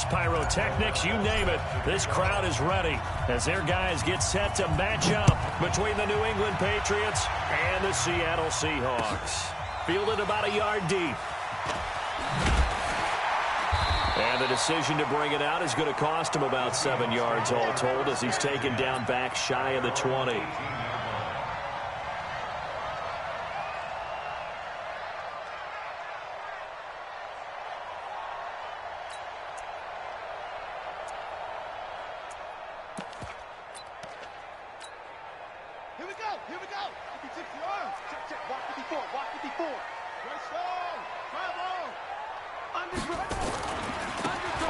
fireworks, pyrotechnics, you name it. This crowd is ready as their guys get set to match up between the New England Patriots and the Seattle Seahawks. Fielded about a yard deep. And the decision to bring it out is going to cost him about 7 yards all told as he's taken down back shy of the 20.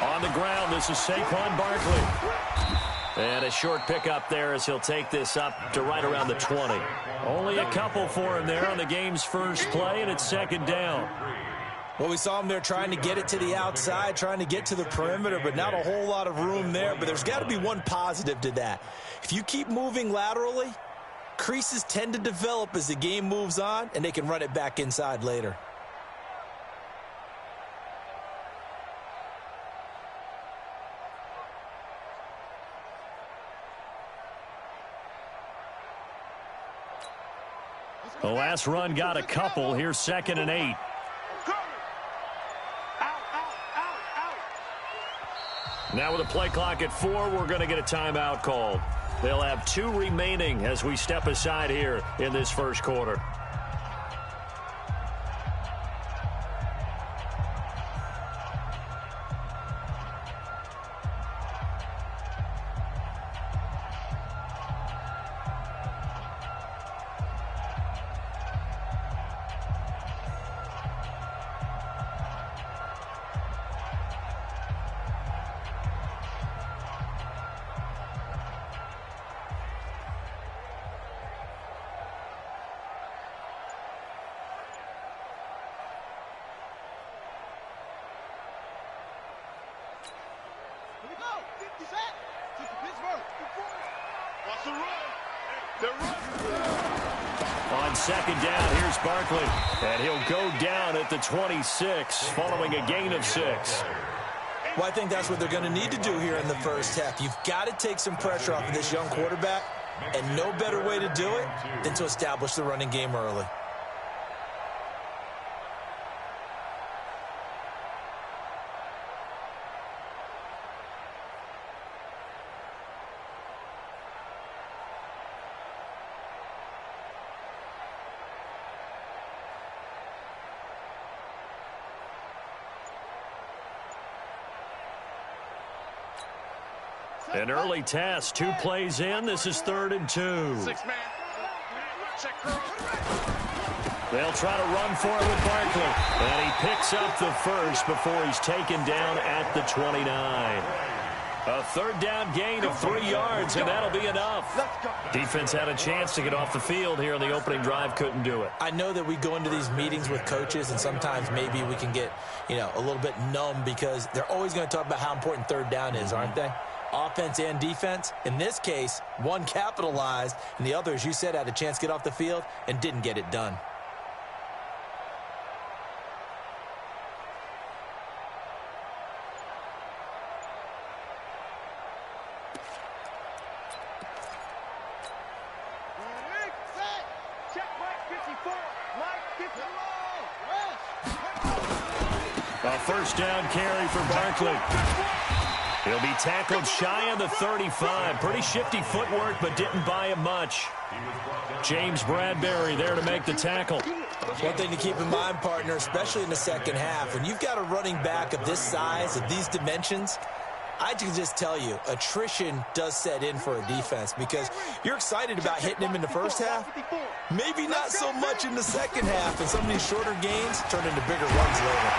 On the ground, this is Saquon Barkley. And a short pickup there as he'll take this up to right around the 20. Only a couple for him there on the game's first play, and it's second down. Well, we saw him there trying to get it to the outside, trying to get to the perimeter, but not a whole lot of room there. But there's got to be one positive to that. If you keep moving laterally, creases tend to develop as the game moves on, and they can run it back inside later. The last run got a couple. Here's 2nd and 8. Now with a play clock at 4, we're going to get a timeout called. They'll have 2 remaining as we step aside here in this first quarter. On second down, here's Barkley. And he'll go down at the 26 following a gain of 6. Well, I think that's what they're going to need to do here in the first half. You've got to take some pressure off of this young quarterback, and no better way to do it than to establish the running game early. An early test, 2 plays in. This is 3rd and 2. They'll try to run for it with Barkley. And he picks up the first before he's taken down at the 29. A 3rd down gain of 3 yards, and that'll be enough. Defense had a chance to get off the field here in the opening drive, couldn't do it. I know that we go into these meetings with coaches, and sometimes maybe we can get, a little bit numb because they're always going to talk about how important 3rd down is, aren't they? Offense and defense. In this case, one capitalized, and the other, as you said, had a chance to get off the field and didn't get it done. A first down carry for Barkley. He'll be tackled shy of the 35. Pretty shifty footwork, but didn't buy him much. James Bradbury there to make the tackle. One thing to keep in mind, partner, especially in the second half, when you've got a running back of this size, of these dimensions, I can just tell you, attrition does set in for a defense because you're excited about hitting him in the first half. Maybe not so much in the second half, and some of these shorter gains turn into bigger runs later.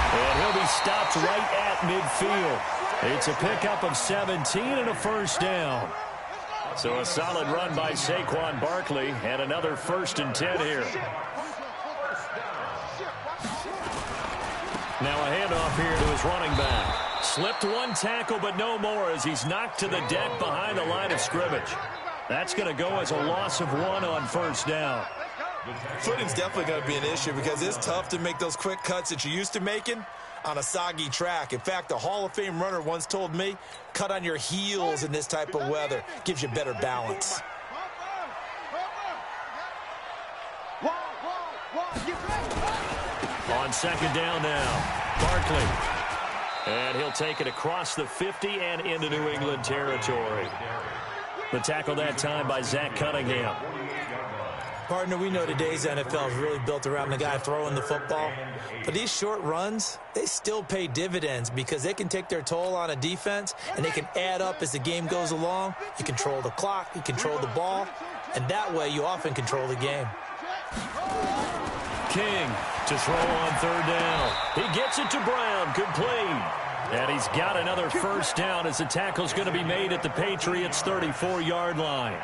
And he'll be stopped right at midfield. It's a pickup of 17 and a first down. So a solid run by Saquon Barkley and another 1st and 10 here. Now a handoff here to his running back. Slipped one tackle, but no more as he's knocked to the deck behind the line of scrimmage. That's going to go as a loss of 1 on first down. Footing's definitely going to be an issue because it's tough to make those quick cuts that you're used to making on a soggy track. In fact, a Hall of Fame runner once told me, cut on your heels in this type of weather. Gives you better balance. On second down now, Barkley. And he'll take it across the 50 and into New England territory. The tackle that time by Zach Cunningham. Partner, we know today's NFL is really built around the guy throwing the football. But these short runs, they still pay dividends because they can take their toll on a defense, and they can add up as the game goes along. You control the clock, you control the ball, and that way you often control the game. King to throw on third down. He gets it to Brown, complete. And he's got another first down as the tackle's going to be made at the Patriots' 34-yard line.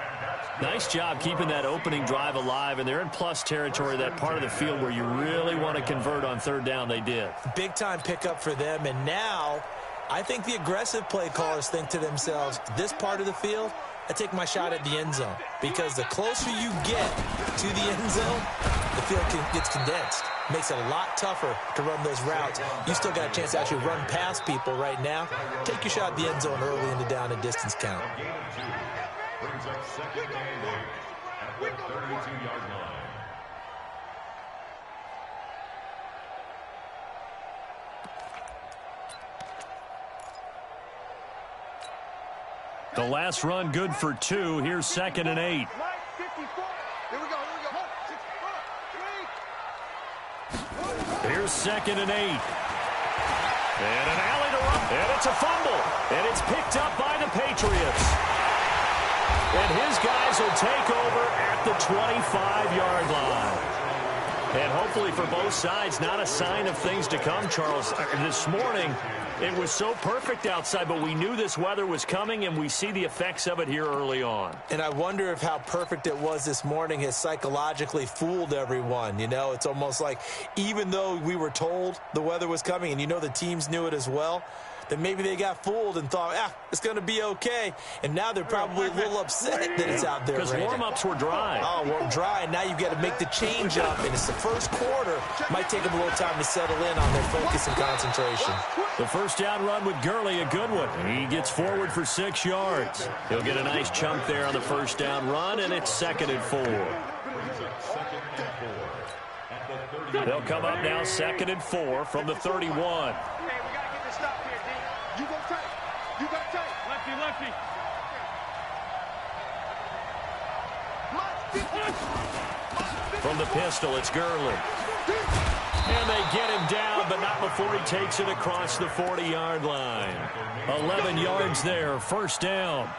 Nice job keeping that opening drive alive, and they're in plus territory, that part of the field where you really want to convert on third down. They did. Big-time pickup for them, and now I think the aggressive play callers think to themselves, this part of the field, I take my shot at the end zone, because the closer you get to the end zone, the field gets condensed. Makes it a lot tougher to run those routes. You still got a chance to actually run past people right now. Take your shot at the end zone early in the down and distance count. Brings up second and 8 at the 32-yard line. The last run good for 2. Here's second and 8. Here's second and 8. And an alley to run. And it's a fumble. And it's picked up by the Patriots. And his guys will take over at the 25-yard line. And hopefully for both sides, not a sign of things to come, Charles. This morning, it was so perfect outside, but we knew this weather was coming, and we see the effects of it here early on. And I wonder if how perfect it was this morning has psychologically fooled everyone. You know, it's almost like even though we were told the weather was coming, and you know the teams knew it as well, that maybe they got fooled and thought, it's going to be okay. And now they're probably a little upset that it's out there. Because warm-ups were dry. Oh, well, dry, and now you've got to make the change up, and it's the first quarter. Might take them a little time to settle in on their focus and concentration. The first down run with Gurley, a good one. He gets forward for 6 yards. He'll get a nice chunk there on the first down run, and it's second and 4. They'll come up now second and 4 from the 31. You go tight. You go tight. Lefty. From the pistol, it's Gurley. And they get him down, but not before he takes it across the 40-yard line. 11 yards there, first down.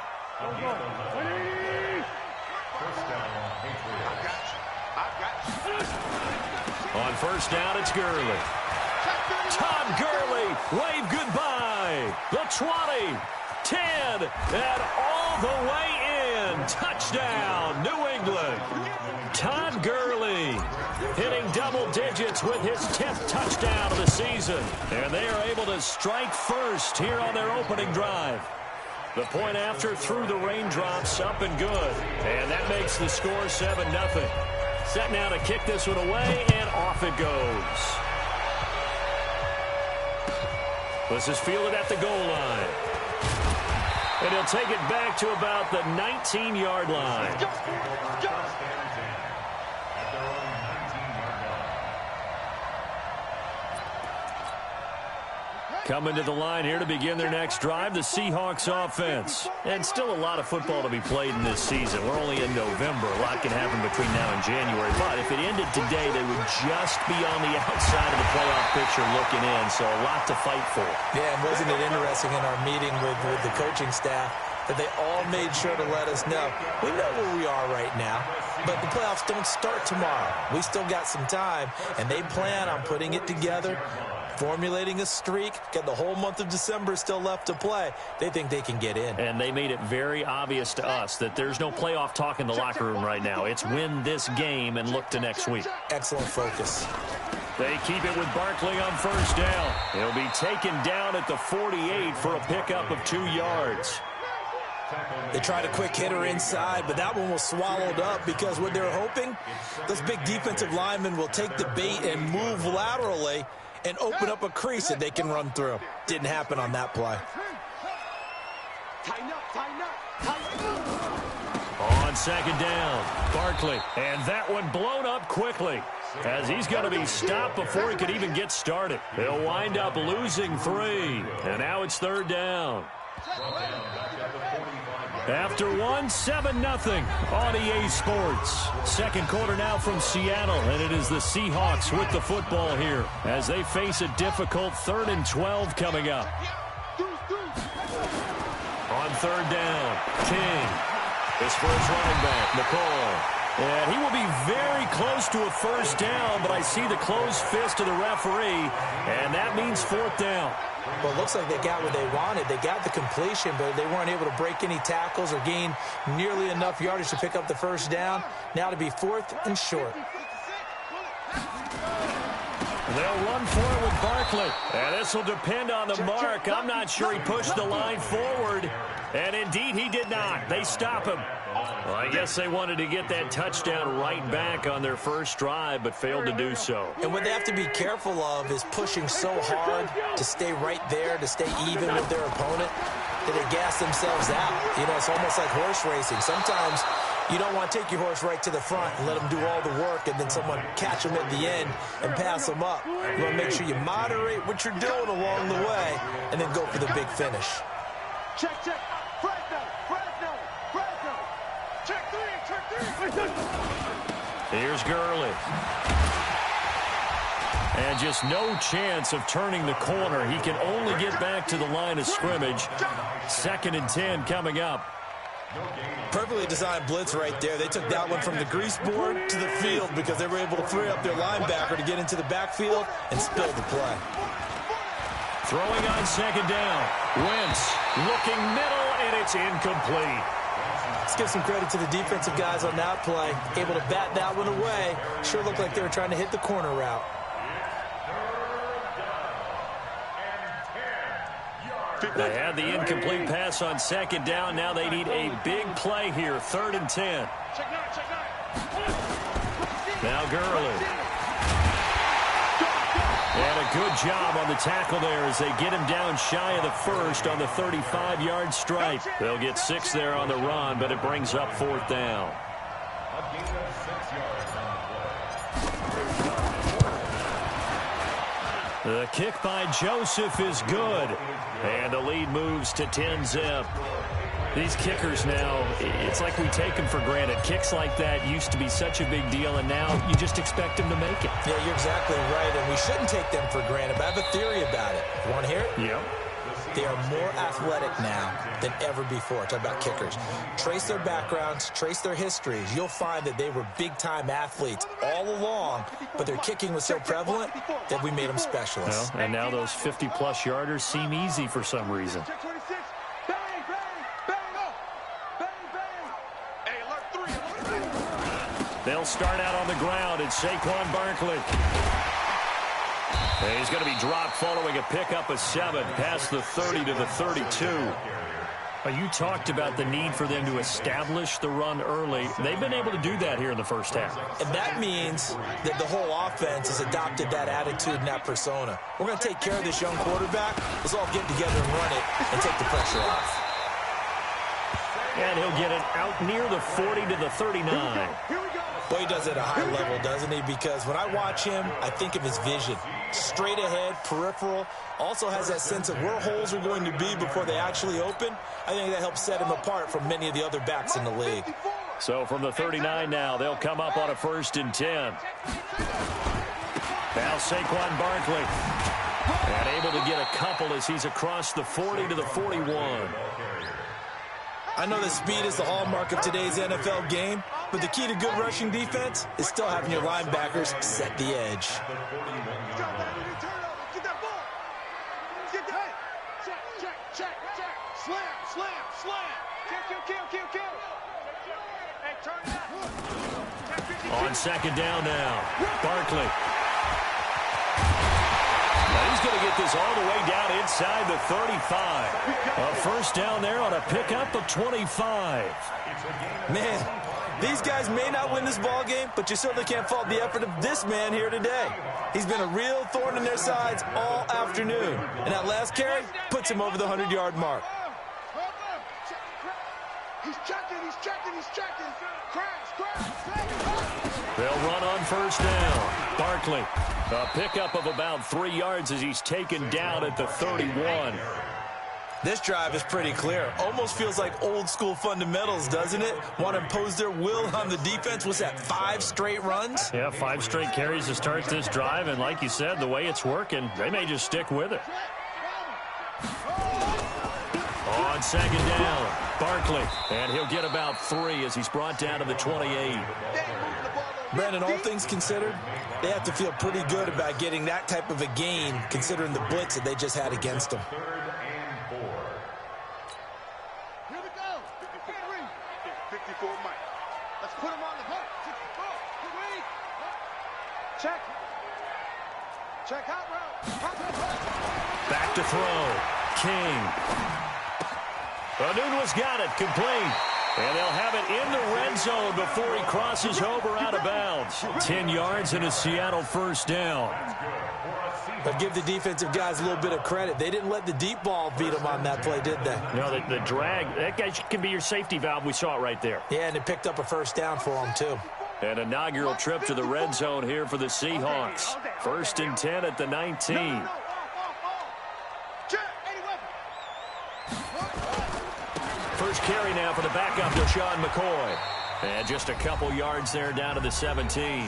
On first down, it's Gurley. Todd Gurley, wave goodbye. The 20, 10, and all the way in. Touchdown, New England. Todd Gurley hitting double digits with his 10th touchdown of the season. And they are able to strike first here on their opening drive. The point after through the raindrops, up and good. And that makes the score 7-0. Set now to kick this one away, and off it goes. This is fielded at the goal line. And he'll take it back to about the 19-yard line. Coming to the line here to begin their next drive, the Seahawks offense. And still a lot of football to be played in this season. We're only in November. A lot can happen between now and January. But if it ended today, they would just be on the outside of the playoff picture looking in. So a lot to fight for. Yeah, and wasn't it interesting in our meeting with the coaching staff that they all made sure to let us know, we know where we are right now, but the playoffs don't start tomorrow. We still got some time, and they plan on putting it together, formulating a streak, got the whole month of December still left to play. They think they can get in. And they made it very obvious to us that there's no playoff talk in the locker room right now. It's win this game and look to next week. Excellent focus. They keep it with Barkley on first down. He'll be taken down at the 48 for a pickup of 2 yards. They tried a quick hitter inside, but that one was swallowed up because what they're hoping, those big defensive linemen will take the bait and move laterally and open up a crease that they can run through. Didn't happen on that play. Tighten up, tighten up, tighten up. On second down, Barkley. And that one blown up quickly, as he's going to be stopped before he could even get started. They'll wind up losing 3. And now it's third down. After 7-0 on EA Sports. Second quarter now from Seattle, and it is the Seahawks with the football here as they face a difficult 3rd and 12 coming up. On third down, King. His first running back, McCall. And he will be very close to a first down, but I see the closed fist of the referee, and that means 4th down. Well, it looks like they got what they wanted. They got the completion, but they weren't able to break any tackles or gain nearly enough yardage to pick up the first down. Now to be 4th and short. They'll run for it with Barkley. And this will depend on the mark. I'm not sure he pushed the line forward. And indeed, he did not. They stop him. Well, I guess they wanted to get that touchdown right back on their first drive, but failed to do so. And what they have to be careful of is pushing so hard to stay right there, to stay even with their opponent, that they gas themselves out. You know, it's almost like horse racing. Sometimes you don't want to take your horse right to the front and let them do all the work and then someone catch them at the end and pass them up. You want to make sure you moderate what you're doing along the way and then go for the big finish. Check, check. Check 3. Here's Gurley. And just no chance of turning the corner. He can only get back to the line of scrimmage. 2nd and 10 coming up. Perfectly designed blitz right there. They took that one from the grease board to the field because they were able to free up their linebacker to get into the backfield and spill the play. Throwing on second down. Wentz looking middle, and it's incomplete. Let's give some credit to the defensive guys on that play. Able to bat that one away. Sure looked like they were trying to hit the corner route. They had the incomplete pass on second down. Now they need a big play here. 3rd and 10. Now Gurley. And a good job on the tackle there as they get him down shy of the first on the 35-yard stripe. They'll get 6 there on the run, but it brings up 4th down. The kick by Joseph is good. And the lead moves to 10-zip. These kickers now, it's like we take them for granted. Kicks like that used to be such a big deal, and now you just expect them to make it. Yeah, you're exactly right, and we shouldn't take them for granted, but I have a theory about it. You want to hear it? Yeah. They are more athletic now than ever before. Talk about kickers. Trace their backgrounds, trace their histories. You'll find that they were big-time athletes all along, but their kicking was so prevalent that we made them specialists. Well, and now those 50-plus yarders seem easy for some reason. They'll start out on the ground. It's Saquon Barkley. And he's going to be dropped following a pickup of 7 past the 30 to the 32. You talked about the need for them to establish the run early. They've been able to do that here in the first half. And that means that the whole offense has adopted that attitude and that persona. We're going to take care of this young quarterback. Let's all get together and run it and take the pressure off. And he'll get it out near the 40 to the 39. Well, he does it at a high level, doesn't he? Because when I watch him, I think of his vision. Straight ahead, peripheral. Also has that sense of where holes are going to be before they actually open. I think that helps set him apart from many of the other backs in the league. So from the 39 now, they'll come up on a 1st and 10. Now Saquon Barkley. And able to get a couple as he's across the 40 to the 41. I know that speed is the hallmark of today's NFL game, but the key to good rushing defense is still having your linebackers set the edge. On second down now, Barkley. Now he's going to get this all the way down inside the 35. A first down there on a pickup of 25. Man, These guys may not win this ball game, but you certainly can't fault the effort of this man here today. He's been a real thorn in their sides all afternoon. And that last carry puts him over the 100-yard mark. He's checking. Crash. They'll run on first down. Barkley, a pickup of about 3 yards as he's taken down at the 31. This drive is pretty clear. Almost feels like old school fundamentals, doesn't it? Want to impose their will on the defense. Was that 5 straight runs? Yeah, 5 straight carries to start this drive, and like you said, the way it's working, they may just stick with it. On second down, Barkley, and he'll get about 3 as he's brought down to the 28. Brandon, all things considered, they have to feel pretty good about getting that type of a gain, considering the blitz that they just had against them. Here we go. 54 Mike. Let's put him on the hook. Check out route. Back to throw. King. Anunwa's got it, complete. And they'll have it in the red zone before he crosses over out of bounds. 10 yards and a Seattle first down. But give the defensive guys a little bit of credit. They didn't let the deep ball beat them on that play, did they? No, the drag, that guy can be your safety valve. We saw it right there. Yeah, and it picked up a first down for them, too. An inaugural trip to the red zone here for the Seahawks. 1st and 10 at the 19. First carry now for the backup, Deshaun McCoy. And just a couple yards there down to the 17.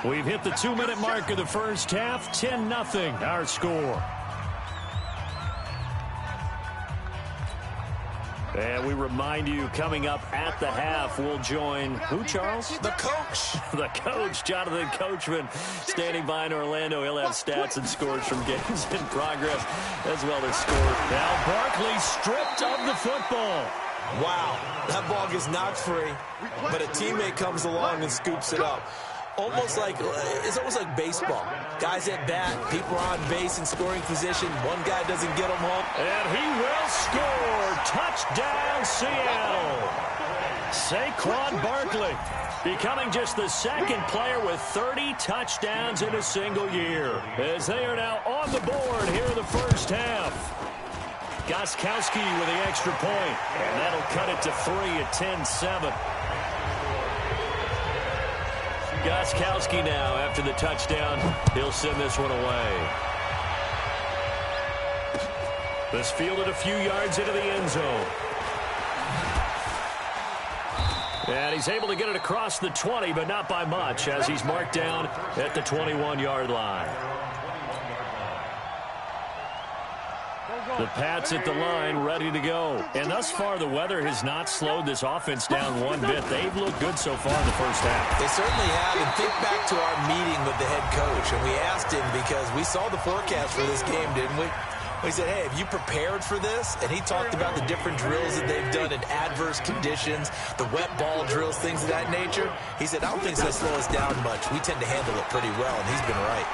We've hit the 2-minute mark of the first half. 10-0 our score. And we remind you, coming up at the half, we'll join who, Charles? The coach. The coach, Jonathan Coachman, standing by in Orlando. He'll have stats and scores from games in progress, as well as scores. Now Barkley stripped of the football. Wow, that ball gets knocked free, but a teammate comes along and scoops it up. It's almost like baseball. Guys at bat, people are on base in scoring position. One guy doesn't get them home. And he will score. Touchdown, Seattle. Saquon Barkley becoming just the second player with 30 touchdowns in a single year, as they are now on the board here in the first half. Gostkowski with the extra point, and that'll cut it to 3 at 10-7. Gostkowski now, after the touchdown, he'll send this one away. This fielded a few yards into the end zone. And he's able to get it across the 20, but not by much, as he's marked down at the 21-yard line. The Pats at the line, ready to go. And thus far, the weather has not slowed this offense down one bit. They've looked good so far in the first half. They certainly have. And think back to our meeting with the head coach. And we asked him, because we saw the forecast for this game, didn't we? We said, hey, have you prepared for this? And he talked about the different drills that they've done in adverse conditions, the wet ball drills, things of that nature. He said, I don't think it's going to slow us down much. We tend to handle it pretty well, and he's been right.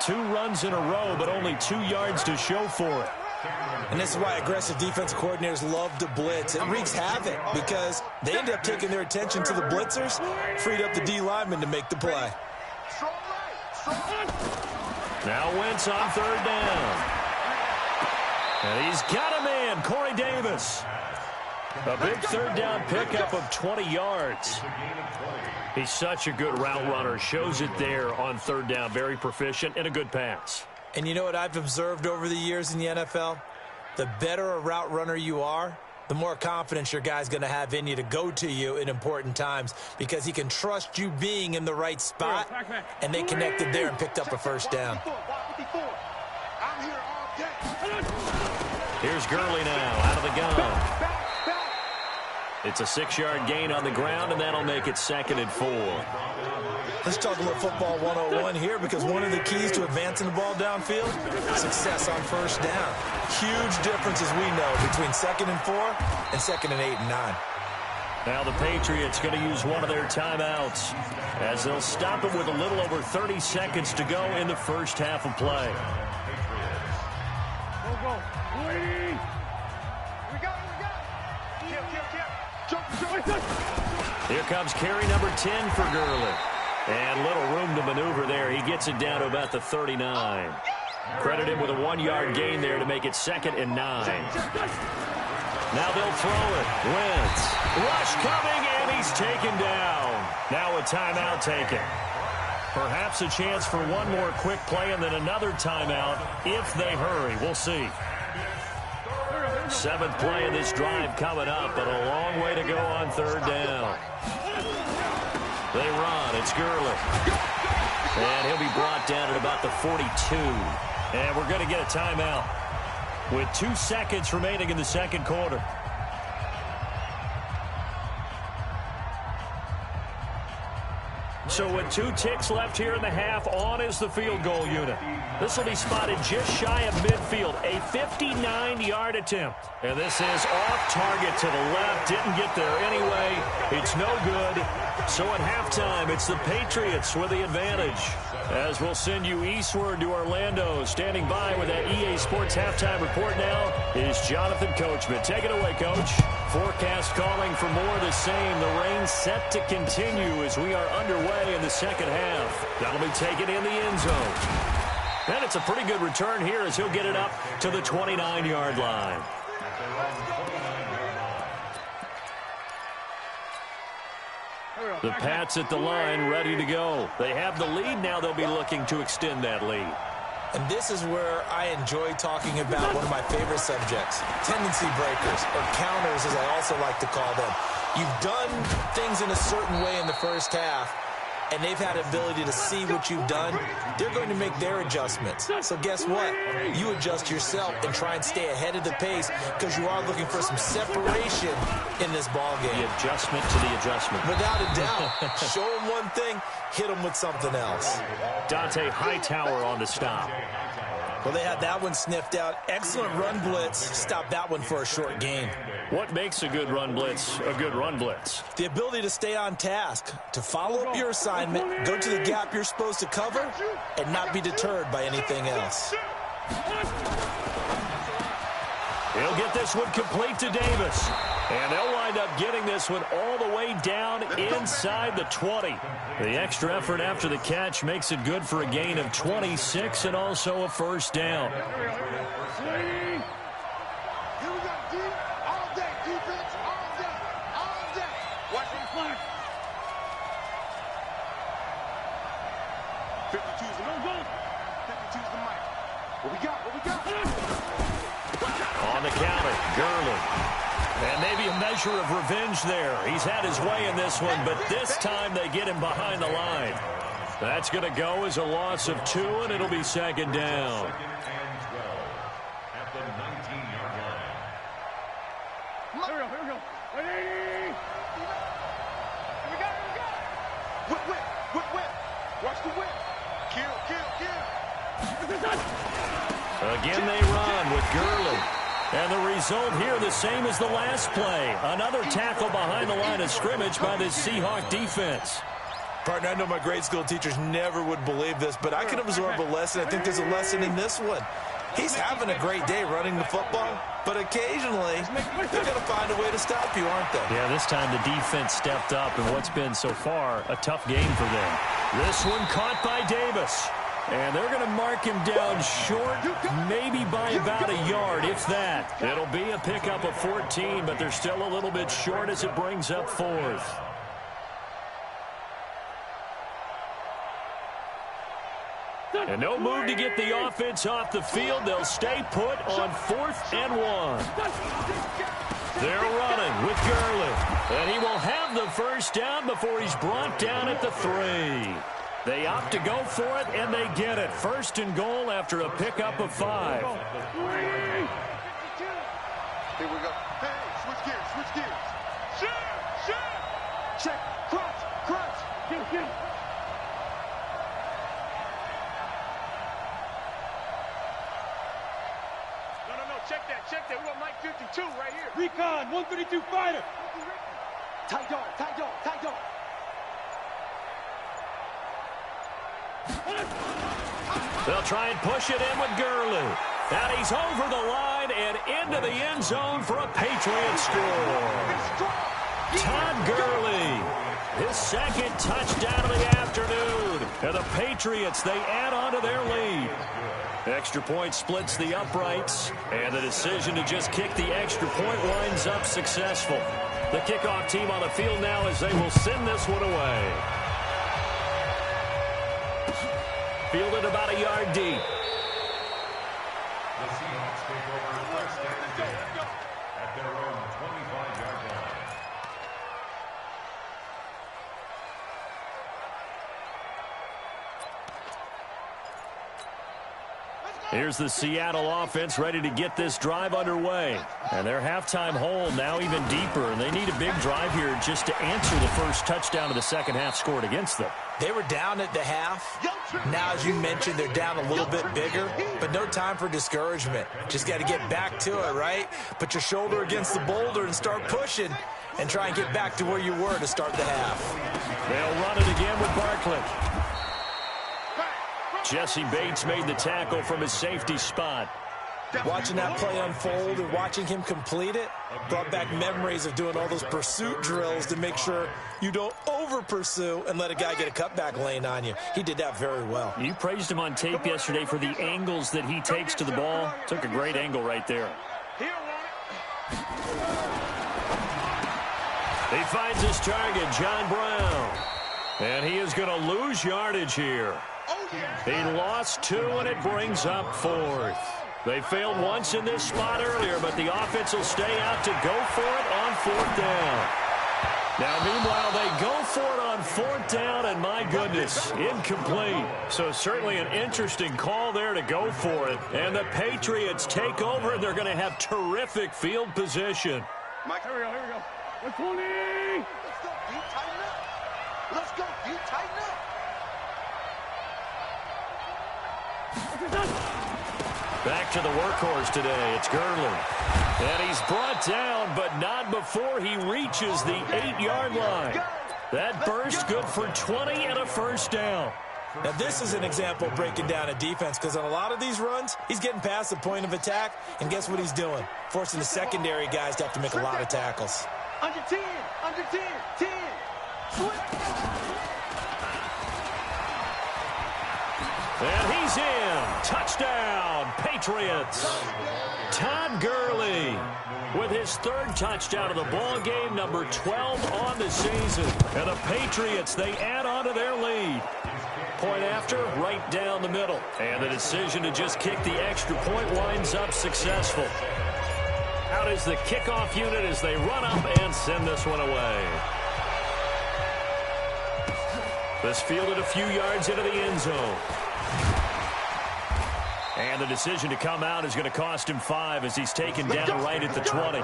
2 runs in a row, but only 2 yards to show for it. And this is why aggressive defensive coordinators love to blitz. It wreaks havoc because they end up taking their attention to the blitzers, freed up the D lineman to make the play. Now Wentz on 3rd down. And he's got a man, Corey Davis. A big 3rd down pickup of 20 yards. He's such a good route runner. Shows it there on 3rd down. Very proficient and a good pass. And you know what I've observed over the years in the NFL? The better a route runner you are, the more confidence your guy's going to have in you to go to you in important times, because he can trust you being in the right spot, and they connected there and picked up a first down. Here's Gurley now out of the gun. It's a 6-yard gain on the ground, and that'll make it 2nd and 4. Let's talk a little football 101 here, because one of the keys to advancing the ball downfield, success on first down. Huge difference, as we know, between 2nd and 4 and 2nd and 8 and 9. Now the Patriots going to use one of their timeouts, as they'll stop it with a little over 30 seconds to go in the first half of play. We got it. Here comes carry number 10 for Gurley. And little room to maneuver there. He gets it down to about the 39. Credit him with a 1-yard gain there to make it 2nd and 9. Now they'll throw it. Wentz. Rush coming, and he's taken down. Now a timeout taken. Perhaps a chance for one more quick play and then another timeout if they hurry. We'll see. 7th play of this drive coming up, but a long way to go on 3rd down. They run. It's Gurley. And he'll be brought down at about the 42. And we're going to get a timeout with 2 seconds remaining in the 2nd quarter. So with 2 ticks left here in the half, on is the field goal unit. This will be spotted just shy of midfield, a 59-yard attempt. And this is off target to the left, didn't get there anyway. It's no good. So at halftime, it's the Patriots with the advantage. As we'll send you eastward to Orlando, standing by with that EA Sports halftime report now is Jonathan Coachman. Take it away, Coach. Forecast calling for more of the same. The rain set to continue as we are underway in the 2nd half. That'll be taken in the end zone. And it's a pretty good return here as he'll get it up to the 29-yard line. The Pats at the line, ready to go. They have the lead. Now they'll be looking to extend that lead. And this is where I enjoy talking about one of my favorite subjects, tendency breakers, or counters as I also like to call them. You've done things in a certain way in the first half, and they've had ability to see what you've done. They're going to make their adjustments. So guess what? You adjust yourself and try and stay ahead of the pace because you are looking for some separation in this ball game. The adjustment to the adjustment. Without a doubt. Show them one thing, hit them with something else. Dante Hightower on the stop. Well, they had that one sniffed out. Excellent run blitz. Stopped that one for a short gain. What makes a good run blitz a good run blitz? The ability to stay on task, to follow up your assignment, go to the gap you're supposed to cover, and not be deterred by anything else. He'll get this one complete to Davis. And they'll wind up getting this one all the way down inside the 20. The extra effort after the catch makes it good for a gain of 26 and also a 1st down. On the counter, Gurley. And maybe a measure of revenge there. He's had his way in this one, but this time they get him behind the line. That's going to go as a loss of 2, and it'll be 2nd down. At the 19-yard line. Here we go. Whip. Watch the whip. Kill. Again they run with Gurley. And the result here the same as the last play. Another tackle behind the line of scrimmage by this Seahawk defense. Partner, I know my grade school teachers never would believe this, but I can absorb a lesson. I think there's a lesson in this one. He's having a great day running the football, but occasionally they're going to find a way to stop you, aren't they? Yeah, this time the defense stepped up in what's been so far a tough game for them. This one caught by Davis. And they're going to mark him down short, maybe by about a yard, if that. It'll be a pickup of 14, but they're still a little bit short as it brings up 4th. And no move to get the offense off the field. They'll stay put on 4th and 1. They're running with Gurley. And he will have the 1st down before he's brought down at the 3. They opt to go for it, and they get it. 1st and goal after a pickup of 5. Here we go. Hey, switch gears. Check. Crunch. Get. No. Check that. We got Mike 52 right here. Recon, 132 fighter. Tight dog. They'll try and push it in with Gurley. And he's over the line and into the end zone for a Patriot score. Todd Gurley, his second touchdown of the afternoon. And the Patriots, they add on to their lead. Extra point splits the uprights, and the decision to just kick the extra point winds up successful. The kickoff team on the field now as they will send this one away. Fielded about a yard deep. The Seahawks take over first down and 10 at their own 25-yard line. Here's the Seattle offense ready to get this drive underway. And their halftime hole now even deeper, and they need a big drive here just to answer the first touchdown of the second half scored against them. They were down at the half. Now, as you mentioned, they're down a little bit bigger, but no time for discouragement. Just got to get back to it, right? Put your shoulder against the boulder and start pushing and try and get back to where you were to start the half. They'll run it again with Barkley. Jesse Bates made the tackle from his safety spot. Watching that play unfold and watching him complete it brought back memories of doing all those pursuit drills to make sure you don't over-pursue and let a guy get a cutback lane on you. He did that very well. You praised him on tape yesterday for the angles that he takes to the ball. Took a great angle right there. He finds his target, John Brown. And he is going to lose yardage here. He lost 2, and it brings up 4th. They failed once in this spot earlier, but the offense will stay out to go for it on 4th down. Now, meanwhile, they go for it on 4th down, and my goodness, incomplete. So certainly an interesting call there to go for it. And the Patriots take over, and they're going to have terrific field position. Mike, here we go, here we go. 120! Let's go, D, tighten up. Let's go, D, tighten up. Back to the workhorse today. It's Gurley. And he's brought down, but not before he reaches the 8-yard line. That burst good for 20 and a first down. Now, this is an example of breaking down a defense, because on a lot of these runs, he's getting past the point of attack, and guess what he's doing? Forcing the secondary guys to have to make a lot of tackles. Under 10, 10. And he's in. Touchdown, Patriots. Todd Gurley with his 3rd touchdown of the ball game, number 12 on the season. And the Patriots, they add on to their lead. Point after, right down the middle. And the decision to just kick the extra point winds up successful. Out is the kickoff unit as they run up and send this one away. This fielded a few yards into the end zone. And the decision to come out is going to cost him 5 as he's taken down right at the 20.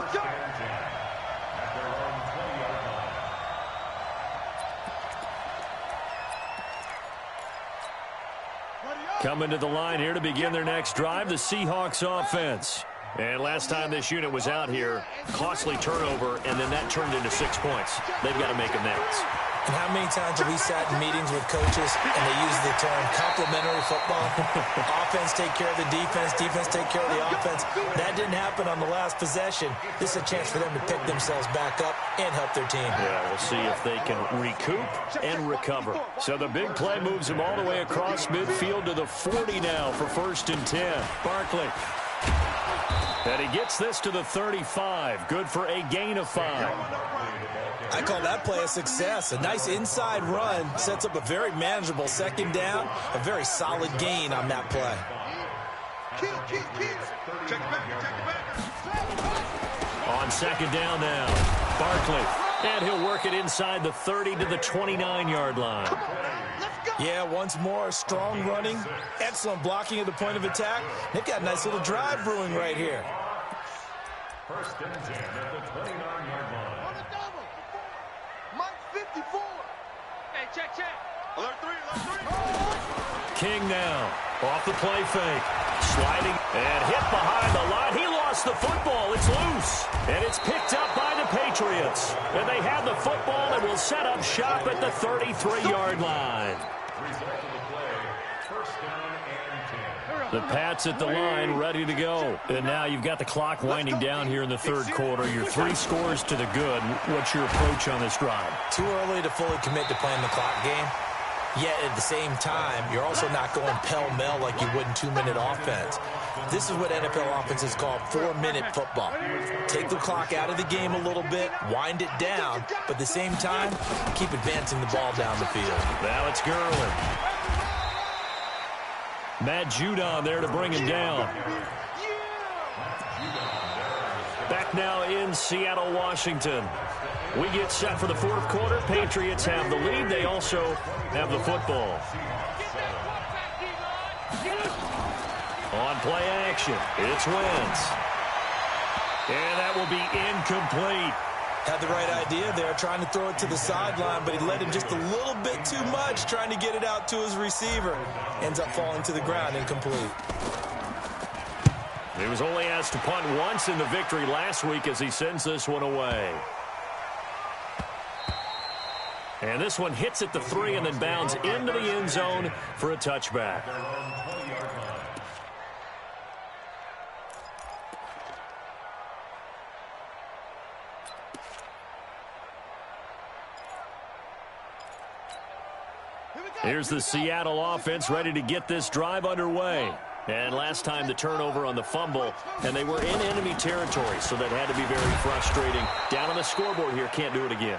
Coming to the line here to begin their next drive, the Seahawks offense. And last time this unit was out here, costly turnover, and then that turned into 6 points. They've got to make amends. And how many times have we sat in meetings with coaches and they use the term complementary football? Offense take care of the defense, defense take care of the offense. That didn't happen on the last possession. This is a chance for them to pick themselves back up and help their team. Yeah, we'll see if they can recoup and recover. So the big play moves them all the way across midfield to the 40 now for 1st and 10. Barkley. And he gets this to the 35. Good for a gain of 5. I call that play a success. A nice inside run sets up a very manageable 2nd down. A very solid gain on that play. Check it back. On 2nd down now, Barkley. And he'll work it inside the 30 to the 29-yard line. Yeah, once more, strong running, excellent blocking at the point of attack. They've got a nice little drive brewing right here. 1st and 10 at the 29-yard line. On a double. Mike 54. Hey, check. Alert 3. King now, off the play fake, sliding and hit behind the line. He lost the football. It's loose, and it's picked up by the Patriots. And they have the football and will set up shop at the 33-yard line. Result of the play, 1st down and 10. The Pats at the line, ready to go. And now you've got the clock winding down here in the third quarter. You're 3 scores to the good. What's your approach on this drive? Too early to fully commit to playing the clock game. Yet at the same time, you're also not going pell-mell like you would in 2-minute offense. This is what NFL offenses call 4-minute football. Take the clock out of the game a little bit, wind it down, but at the same time, keep advancing the ball down the field. Now it's Gurley. Matt Judon there to bring him down. Back now in Seattle, Washington. We get set for the fourth quarter. Patriots have the lead. They also have the football. On play action, it's Wentz. And that will be incomplete. Had the right idea there, trying to throw it to the sideline, but he led him just a little bit too much, trying to get it out to his receiver. Ends up falling to the ground, incomplete. He was only asked to punt once in the victory last week as he sends this one away. And this one hits at the 3 and then bounds into the end zone for a touchback. Here's the Seattle offense ready to get this drive underway. And last time the turnover on the fumble, and they were in enemy territory, so that had to be very frustrating. Down on the scoreboard here, can't do it again.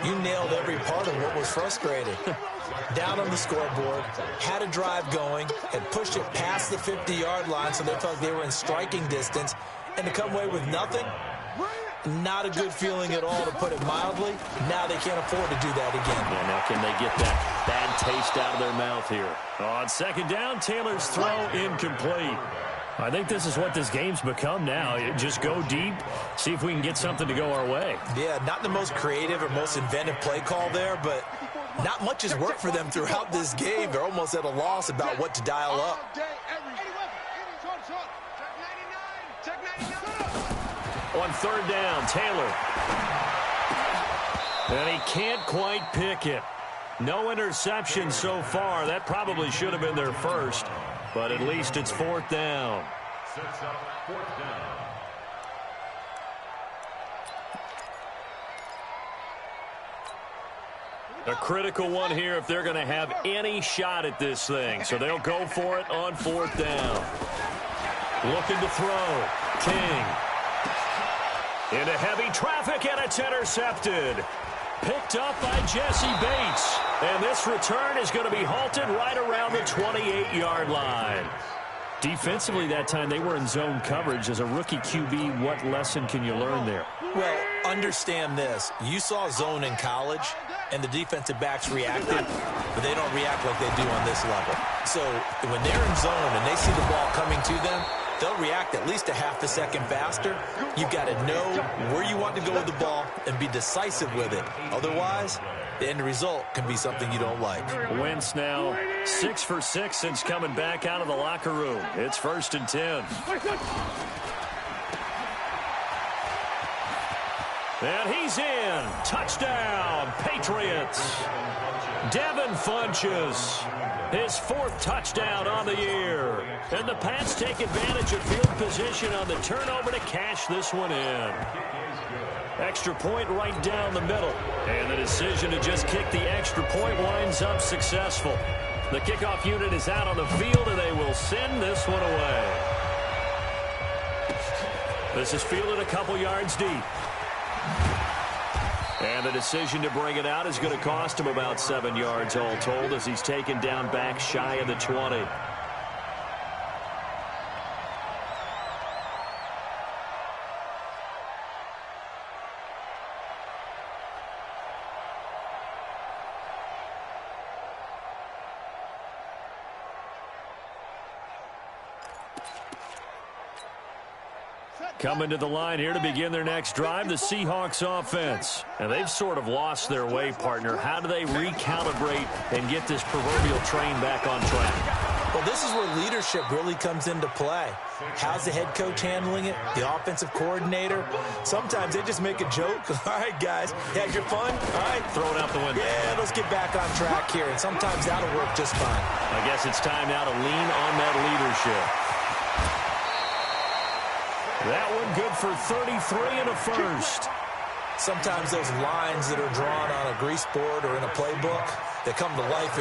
You nailed every part of what was frustrating. Down on the scoreboard, had a drive going, and pushed it past the 50-yard line so they felt like they were in striking distance, and to come away with nothing, not a good feeling at all, to put it mildly. Now they can't afford to do that again. Yeah, now can they get that bad taste out of their mouth here? On second down, Taylor's throw incomplete. I think this is what this game's become now. Just go deep, see if we can get something to go our way. Yeah, not the most creative or most inventive play call there, but not much has worked for them throughout this game. They're almost at a loss about what to dial up. On third down, Taylor. And he can't quite pick it. No interception so far. That probably should have been their first, but at least it's fourth down. Sets up fourth down. A critical one here if they're going to have any shot at this thing. So they'll go for it on fourth down. Looking to throw. King. Into heavy traffic, and it's intercepted. Picked up by Jesse Bates. And this return is going to be halted right around the 28-yard line. Defensively that time, they were in zone coverage. As a rookie QB, what lesson can you learn there? Well, understand this. You saw zone in college, and the defensive backs reacted, but they don't react like they do on this level. So when they're in zone and they see the ball coming to them, they'll react at least a half a second faster. You've got to know where you want to go with the ball and be decisive with it. Otherwise, the end result can be something you don't like. Wentz now 6 for 6 since coming back out of the locker room. It's first and 10. And he's in. Touchdown, Patriots. Devin Funchess, his 4th touchdown on the year. And the Pats take advantage of field position on the turnover to cash this one in. Extra point right down the middle. And the decision to just kick the extra point winds up successful. The kickoff unit is out on the field, and they will send this one away. This is fielded a couple yards deep. And the decision to bring it out is going to cost him about 7 yards all told, as he's taken down back shy of the 20. Coming to the line here to begin their next drive, the Seahawks offense. And they've sort of lost their way, partner. How do they recalibrate and get this proverbial train back on track? Well, this is where leadership really comes into play. How's the head coach handling it? The offensive coordinator? Sometimes they just make a joke. All right, guys, you had your fun? All right. Throw it out the window. Yeah, let's get back on track here. And sometimes that'll work just fine. I guess it's time now to lean on that leadership. That one good for 33 and a first. Sometimes those lines that are drawn on a grease board or in a playbook, they come to life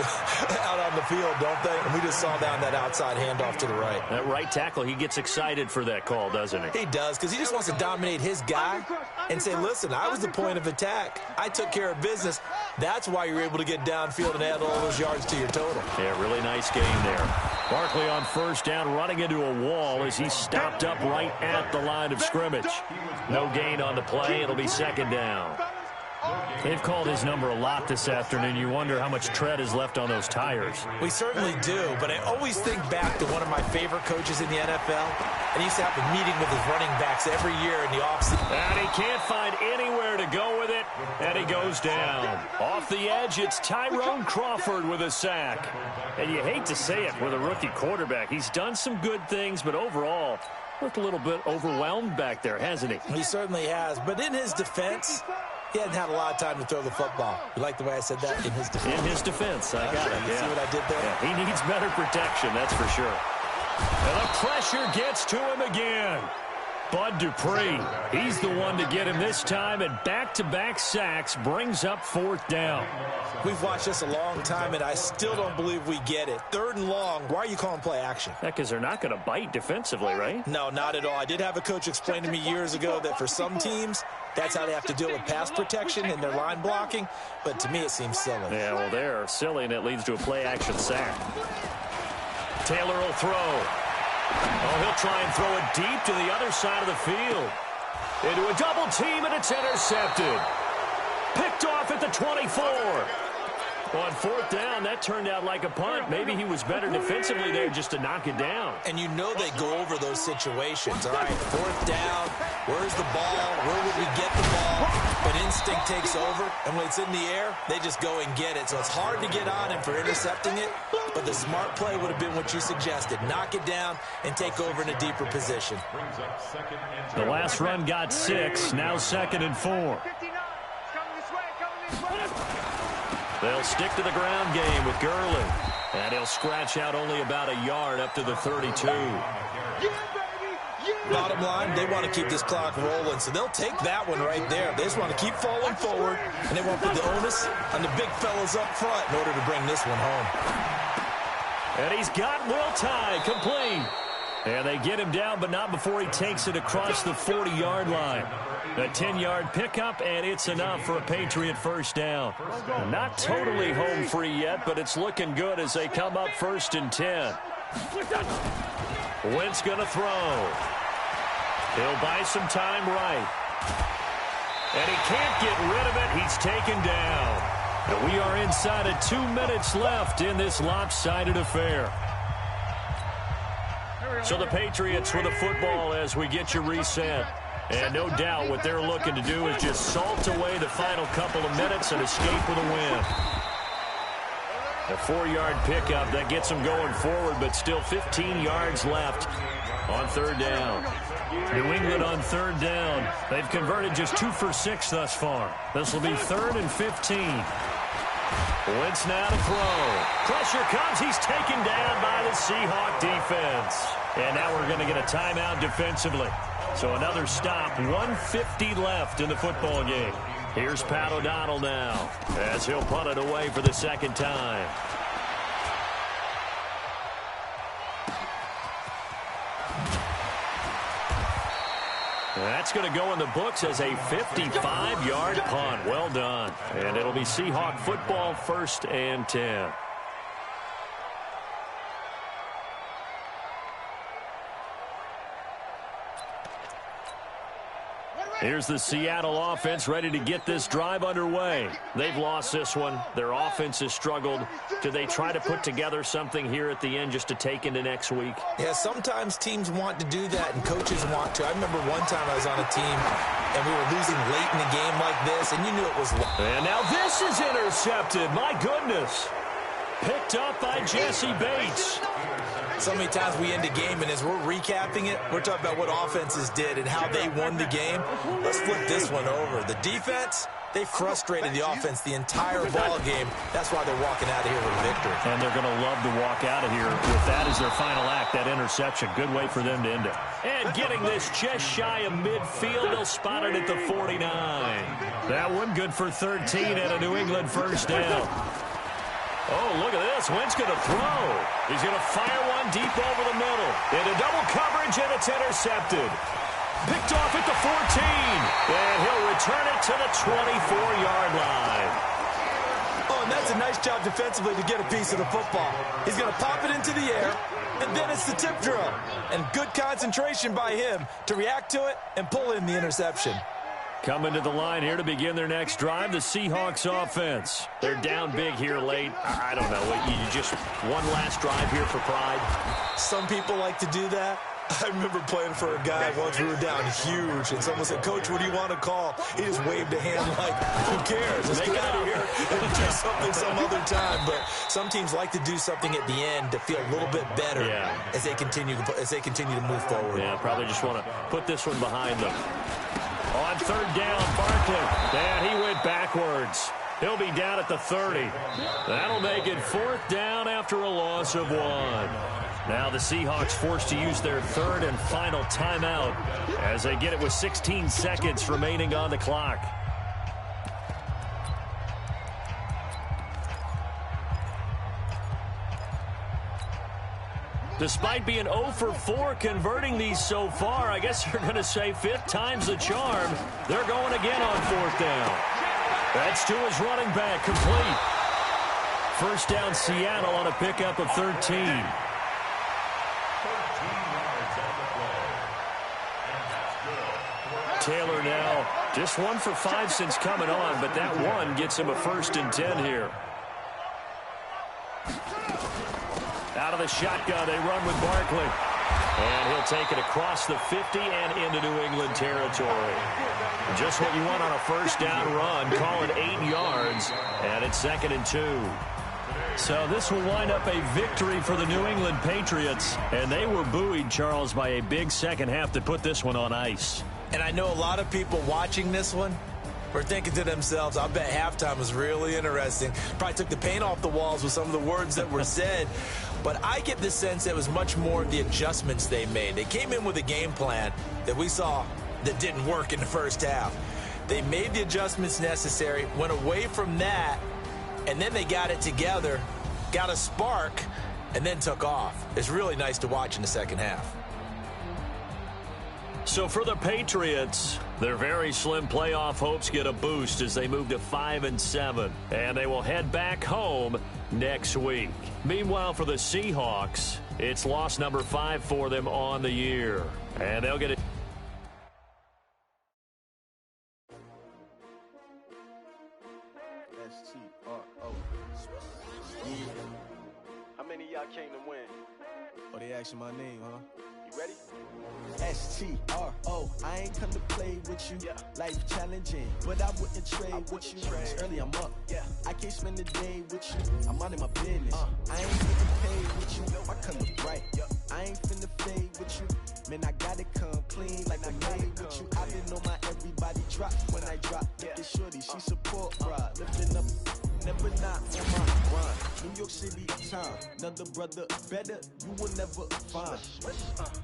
out on the field, don't they? And we just saw down that outside handoff to the right. That right tackle, he gets excited for that call, doesn't he? He does, because he just wants to dominate his guy and say, listen, I was the point of attack. I took care of business. That's why you're able to get downfield and add all those yards to your total. Yeah, really nice game there. Barkley on first down, running into a wall as he stopped up right at the line of scrimmage. No gain on the play. It'll be second down. They've called his number a lot this afternoon. You wonder how much tread is left on those tires. We certainly do, but I always think back to one of my favorite coaches in the NFL, and he used to have a meeting with his running backs every year in the offseason. And he can't find anywhere to go with it, and he goes down. Off the edge, it's Tyrone Crawford with a sack. And you hate to say it with a rookie quarterback. He's done some good things, but overall, looked a little bit overwhelmed back there, hasn't he? He certainly has, but in his defense, he hadn't had a lot of time to throw the football. You like the way I said that? In his defense. In his defense, I got it. You see what I did there? Yeah, he needs better protection, that's for sure. And the pressure gets to him again. Bud Dupree, he's the one to get him this time, and back-to-back sacks brings up fourth down. We've watched this a long time, and I still don't believe we get it. Third and long, why are you calling play action? Yeah, because they're not going to bite defensively, right? No, not at all. I did have a coach explain to me years ago that for some teams, that's how they have to deal with pass protection and their line blocking, but to me it seems silly. Yeah, well, they're silly, and it leads to a play-action sack. Taylor will throw. Oh, he'll try and throw it deep to the other side of the field. Into a double team, and it's intercepted. Picked off at the 24. On fourth down, that turned out like a punt. Maybe he was better defensively there just to knock it down. And you know they go over those situations. All right, fourth down, where's the ball? Where would we get the ball? But instinct takes over, and when it's in the air, they just go and get it. So it's hard to get on him for intercepting it, but the smart play would have been what you suggested. Knock it down and take over in a deeper position. The last run got 6, now 2nd and 4. They'll stick to the ground game with Gurley. And he'll scratch out only about a yard up to the 32. Bottom line, they want to keep this clock rolling, so they'll take that one right there. They just want to keep falling forward, and they want to put the onus on the big fellas up front in order to bring this one home. And he's got Will Tye complete. And they get him down, but not before he takes it across the 40-yard line. A 10-yard pickup, and it's enough for a Patriot first down. Not totally home free yet, but it's looking good as they come up 1st and 10. Wentz going to throw. He'll buy some time right. And he can't get rid of it. He's taken down. And we are inside of 2 minutes left in this lopsided affair. So the Patriots with the football as we get you reset. And no doubt what they're looking to do is just salt away the final couple of minutes and escape with a win. A 4-yard pickup that gets them going forward, but still 15 yards left on third down. New England on third down. They've converted just 2 for 6 thus far. This will be 3rd and 15. Wentz now to throw. Pressure comes. He's taken down by the Seahawk defense. And now we're going to get a timeout defensively. So another stop, 1:50 left in the football game. Here's Pat O'Donnell now as he'll punt it away for the second time. That's going to go in the books as a 55-yard punt. Well done. And it'll be Seahawk football, 1st and 10. Here's the Seattle offense ready to get this drive underway. They've lost this one. Their offense has struggled. Do they try to put together something here at the end just to take into next week? Yeah, sometimes teams want to do that and coaches want to. I remember one time I was on a team and we were losing late in a game like this, and you knew it was lost. And now this is intercepted. My goodness. Picked up by Jesse Bates. So many times we end a game, and as we're recapping it, we're talking about what offenses did and how they won the game. Let's flip this one over. The defense, They frustrated the offense the entire ball game. That's why they're walking out of here with a victory. And they're going to love to walk out of here with that as their final act, that interception. Good way for them to end it. And getting this just shy of midfield, they'll spot it at the 49. That one good for 13 and a New England first down. Oh, look at this. Wentz going to throw. He's going to fire one deep over the middle. Into double coverage, and it's intercepted. Picked off at the 14. And he'll return it to the 24-yard line. Oh, and that's a nice job defensively to get a piece of the football. He's going to pop it into the air, and then it's the tip drill. And good concentration by him to react to it and pull in the interception. Coming to the line here to begin their next drive, the Seahawks offense. They're down big here late. I don't know. You just one last drive here for pride? Some people like to do that. I remember playing for a guy once. We were down huge, and someone said, "Coach, what do you want to call?" He just waved a hand like, "Who cares? Let's get out of here and do something some other time." But some teams like to do something at the end to feel a little bit better as they continue to move forward. Yeah, probably just want to put this one behind them. On third down, Barkley. And he went backwards. He'll be down at the 30. That'll make it fourth down after a loss of 1. Now the Seahawks forced to use their third and final timeout as they get it with 16 seconds remaining on the clock. Despite being 0 for 4 converting these so far, I guess you're going to say fifth time's the charm. They're going again on fourth down. That's to his running back, complete. First down, Seattle on a pickup of 13. Taylor now just 1 for 5 since coming on, but that one gets him a 1st and 10 here. Out of the shotgun, they run with Barkley. And he'll take it across the 50 and into New England territory. Just what you want on a first down run. Call it 8 yards, and it's 2nd and 2. So this will wind up a victory for the New England Patriots. And they were buoyed, Charles, by a big second half to put this one on ice. And I know a lot of people watching this one were thinking to themselves, I bet halftime was really interesting. Probably took the paint off the walls with some of the words that were said. But I get the sense that it was much more the adjustments they made. They came in with a game plan that we saw that didn't work in the first half. They made the adjustments necessary, went away from that, and then they got it together, got a spark, and then took off. It's really nice to watch in the second half. So for the Patriots, their very slim playoff hopes get a boost as they move to 5-7, and they will head back home next week. Meanwhile, for the Seahawks, it's loss number 5 for them on the year, and they'll get it. S-T-R-O. How many of y'all came to win? Oh, they asking my name, huh? You ready? S-T-R-O. I ain't come to play with you. Life challenging, but I wouldn't trade with you. It's early, I'm up. I can't spend the day with you. I'm out of my business. I ain't getting paid with you. I come look bright. I ain't finna fade with you. Man, I gotta come clean like I made with you. I been on my everybody drop when I drop. Look at shorty, she support ride. Lifting up, never not on my grind. New York City time, another brother better, you will never find.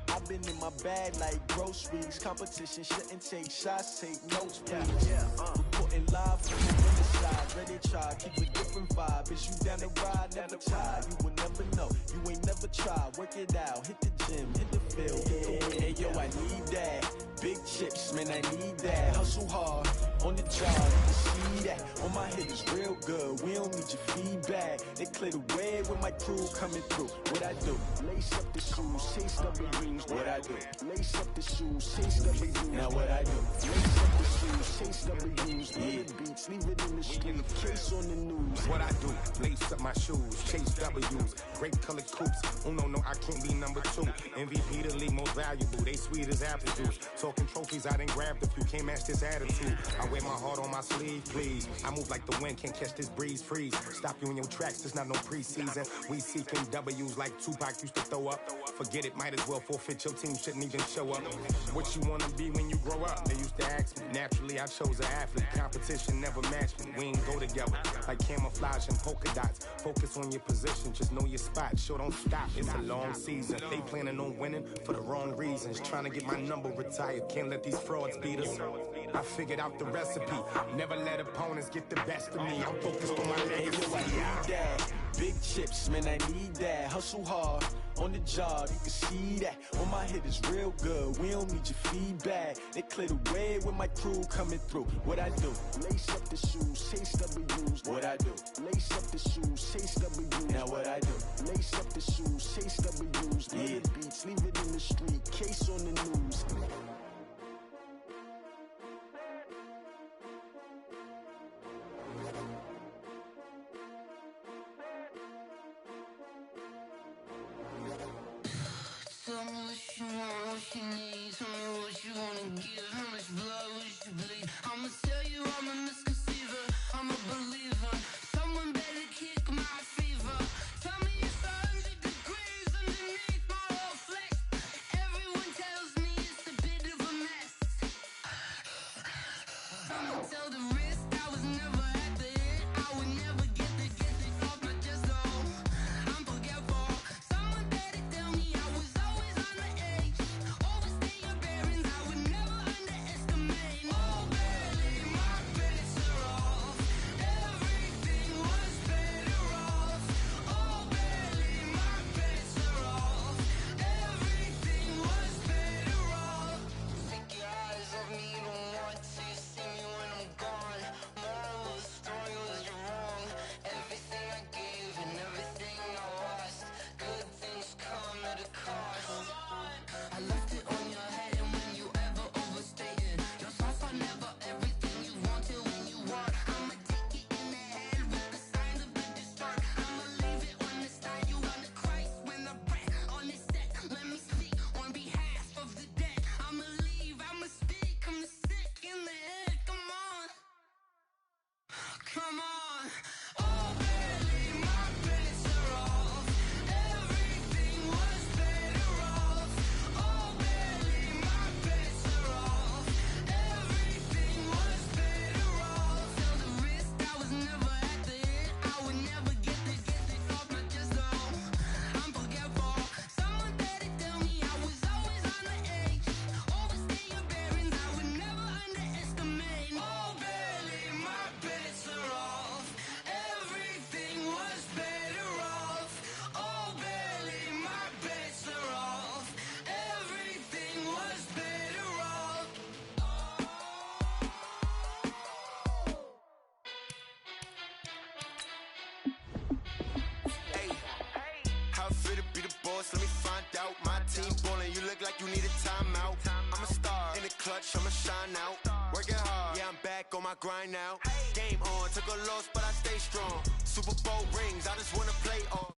I've been in my bag like groceries. Competition shouldn't take shots, take notes, please. Reporting live from the inside, ready to try, keep a different vibe. Is you down the ride, never tired. You will never know, you ain't never tried. Work it out, hit the gym, hit the field. Hey yo, I need that. Big chips, man, I need that. Hustle hard on the job, you see that. On my head is real good. We don't need your feedback. They clear the way with my crew coming through. What I do? Lace up the shoes, chase double dreams. What I do? Lace up the shoes, chase double dreams. Now what I do? Lace up the shoes, chase double dreams. Leave the beats, leave it in the street. Case on the news. What I do? Lace up my shoes, chase W's. Great colored coops. Oh no, I can't be number 2. MVP the league most valuable. They sweet as apple juice. So control trophies, I done grabbed a few. Can't match this attitude. I wear my heart on my sleeve, please. I move like the wind, can't catch this breeze, freeze. Stop you in your tracks, there's not no preseason. We seeking W's like Tupac used to throw up. Forget it, might as well forfeit. Your team shouldn't even show up. What you wanna be when you grow up? They used to ask me. Naturally, I chose an athlete. Competition never matched me. We ain't go together like camouflage and polka dots. Focus on your position, just know your spot. Sure, don't stop. It's a long season. They planning on winning for the wrong reasons. Trying to get my number retired. Can't let these frauds beat us. I figured out the recipe. Never let opponents get the best of me. I'm focused on my legacy. I need that. Big chips, man, I need that. Hustle hard on the job, you can see that. On my head is real good. We don't need your feedback. They clear the way with my crew coming through. What I do? Lace up the shoes, chase W's. What I do? Lace up the shoes, chase W's. Now what I do? Lace up the shoes, chase W's. Yeah. The beats, leave it in the street. Case on the news. Tell me what you want, what you need. Tell me what you wanna give. How much blood would you bleed? I'ma tell you I'm a misconceiver. I'm a believer. Someone better kick my fever. Tell me it's 100 degrees underneath my whole flesh. Everyone tells me it's a bit of a mess. I'ma tell the risk I was never at the hit. I would never get this off my chest though. I'm forgetful. Someone better tell me I was always on the edge. Overstay your bearings, I would never underestimate. Oh, barely, my bets are off. Everything was better off. Oh, barely, my bets are off. Everything was better off. Take your eyes off me, don't want to see me when I'm gone. Moral of the story was you're wrong. Everything I gave and everything I lost. Good things come at a cost. I left it on your head, and when you ever overstated, your thoughts are never everything you wanted when you want. I'ma take it in the head with the signs of the distort. I'ma leave it on the side. You on the Christ when the breath on this set. Let me speak on behalf of the dead. I'ma leave, I'ma speak. I'm sick in the head. Come on, come on. Oh, barely, my bets are off. Everything was better off. Oh, barely, my bets are off. Everything was better off. Tell the risk I was never at the hit. I would never get this off my chest though. I'm forgetful. Someone better tell me I was always on the edge. Overstay your bearings, I would never underestimate. Oh, barely, my bets are off. Everything was better off. Oh, barely, my bets are off. Everything was better off. Hey, how it feel to be the boss? Let me find out. My team ballin', you look like you need a timeout. I'm a star in the clutch, I'ma shine out. Working hard, yeah, I'm back on my grind now. Game on, took a loss, but I stay strong. Super Bowl rings, I just wanna play on.